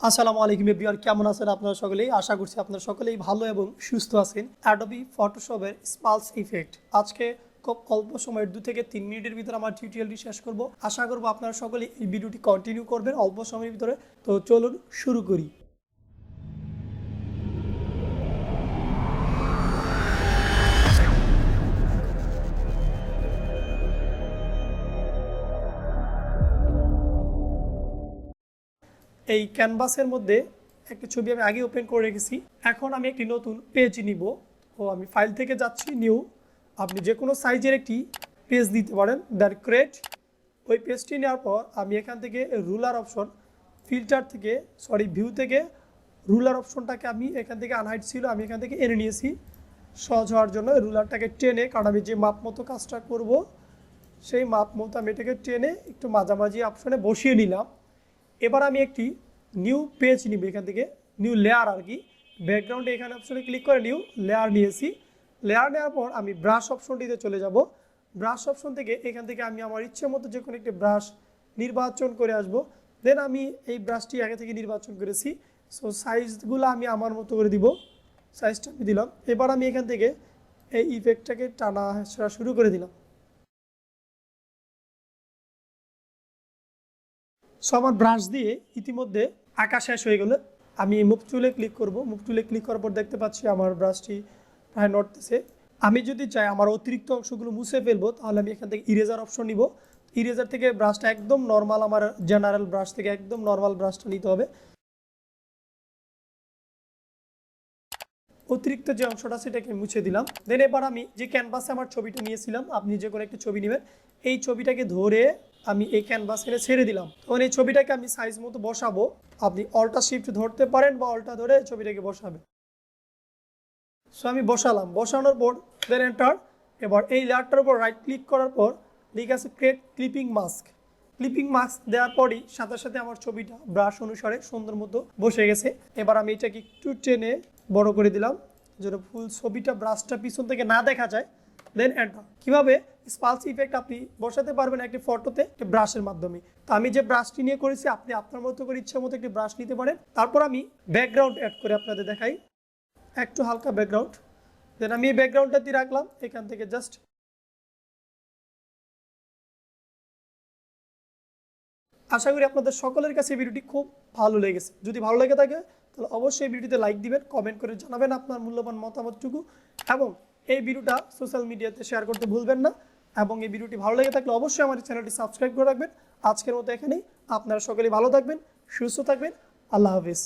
আসসালামু আলাইকুম এভরিওয়ান, কেমন আছেন আপনারা সকলেই? আশা করছি আপনারা সকলেই ভালো এবং সুস্থ আছেন। অ্যাডোবি ফটোশপের স্পালস ইফেক্ট আজকে খুব অল্প সময়ের 2 থেকে 3 মিনিটের ভিতরে আমার টিউটোরিয়ালটি শেষ করব। আশা করব আপনারা সকলেই এই ভিডিওটি কন্টিনিউ করবেন অল্প সময়ের ভিতরে। তো চলুন শুরু করি। এই ক্যানভাসের মধ্যে একটা ছবি আমি আগে ওপেন করে রেখেছি। এখন আমি একটি নতুন পেজ নিব। আমি ফাইল থেকে যাচ্ছি নিউ। আপনি যে কোনো সাইজের একটি পেজ দিতে পারেন, দ্যাট ক্রিয়েট। ওই পেজটি নেওয়ার পর আমি এখান থেকে রুলার অপশন, ফিল্টার থেকে ভিউ থেকে রুলার অপশনটাকে আমি এখান থেকে আনহাইড ছিল, আমি এখান থেকে এনে নিয়েছি সহজ হওয়ার জন্য। রুলারটাকে টেনে, কারণ আমি যে মাপ মতো কাজটা করব সেই মাপ মতো আমি এটাকে টেনে একটু মাঝামাঝি অপশনে বসিয়ে নিলাম। এবার আমি একটি নিউ পেজ নিব, এখান থেকে নিউ লেয়ার আর কি। ব্যাকগ্রাউন্ডে এখানে অপশনে ক্লিক করে নিউ লেয়ার নিয়েছি। লেয়ার নেওয়ার পর আমি ব্রাশ অপশনটিতে চলে যাব। ব্রাশ অপশন থেকে এখান থেকে আমি আমার ইচ্ছে মতো যে কোনো একটি ব্রাশ নির্বাচন করে আসব। দেন আমি এই ব্রাশটি আগে থেকে নির্বাচন করেছি। সো সাইজগুলো আমি আমার মতো করে দিব, সাইজটা আমি দিলাম। এবার আমি এখান থেকে এই ইফেক্টটাকে টানা শুরু করে দিলাম। সো আমার ব্রাশ দিয়ে ইতিমধ্যে আঁকা শেষ হয়ে গেল। আমি মুভ টুলে ক্লিক করব। মুভ টুলে ক্লিক করার পর দেখতে পাচ্ছি আমার ব্রাশটি প্রায় নড়তেছে। আমি যদি চাই আমার অতিরিক্ত অংশগুলো মুছে ফেলবো, তাহলে আমি এখান থেকে ইরেজার অপশন নিব। ইরেজার থেকে ব্রাশটা একদম নর্মাল, আমার জেনারেল ব্রাশ থেকে একদম নর্মাল ব্রাশটা নিতে হবে। অতিরিক্ত যে অংশটা সেটাকে মুছে দিলাম। দেন এবার আমি যে ক্যানভাসে আমার ছবিটা নিয়েছিলাম, আপনি যে কোনো একটা ছবি নেবেন, এই ছবিটাকে ধরে আমি এই ক্যানভাসে ছেড়ে দিলাম। তখন এই ছবিটাকে আমি সাইজ মতো বসাবো। আপনি অল্টা শিফট ধরতে পারেন বা অল্টা ধরে ছবিটাকে বসাবেন। সো আমি বসালাম। বসানোর পর দেন এন্টার। এবার এই লেয়ারটার উপর রাইট ক্লিক করার পর লিখে আছে create clipping mask. Clipping mask দেওয়ার পরই সাথে সাথে আমার ছবিটা ব্রাশ অনুসারে সুন্দর মতো বসে গেছে। এবার আমি এটাকে একটু টেনে বড় করে দিলাম যেন ফুল ছবিটা ব্রাশটা পিছন থেকে না দেখা যায়। Then enter. কিভাবে স্পালস ইফেক্ট আপনি বসাতে পারবেন একটি ফটোতে একটি ব্রাশের মাধ্যমে। তো আমি যে ব্রাশটি নিয়ে করেছি, আপনি আপনার মতো করে ইচ্ছা মতো একটি ব্রাশ নিতে পারেন। তারপর আমি ব্যাকগ্রাউন্ড অ্যাড করে আপনাদের দেখাই, একটু হালকা ব্যাকগ্রাউন্ড। দেন আমি এই ব্যাকগ্রাউন্ডটা দিয়ে রাখলাম। এখান থেকে জাস্ট আশা করি আপনাদের সকলের কাছে ভিডিওটি খুব ভালো লেগেছে। যদি ভালো লেগে থাকে তাহলে অবশ্যই ভিডিওতে লাইক দিবেন, কমেন্ট করে জানাবেন আপনার মূল্যবান মতামতটুকু, এবং এই ভিডিওটা সোশ্যাল মিডিয়াতে শেয়ার করতে ভুলবেন না। এবং এই ভিডিওটি ভালো লেগে থাকলে অবশ্যই আমার চ্যানেলটি সাবস্ক্রাইব করে রাখবেন। আজকের মতো এখানেই। আপনারা সকলেই ভালো থাকবেন, সুস্থ থাকবেন। আল্লাহ হাফিজ।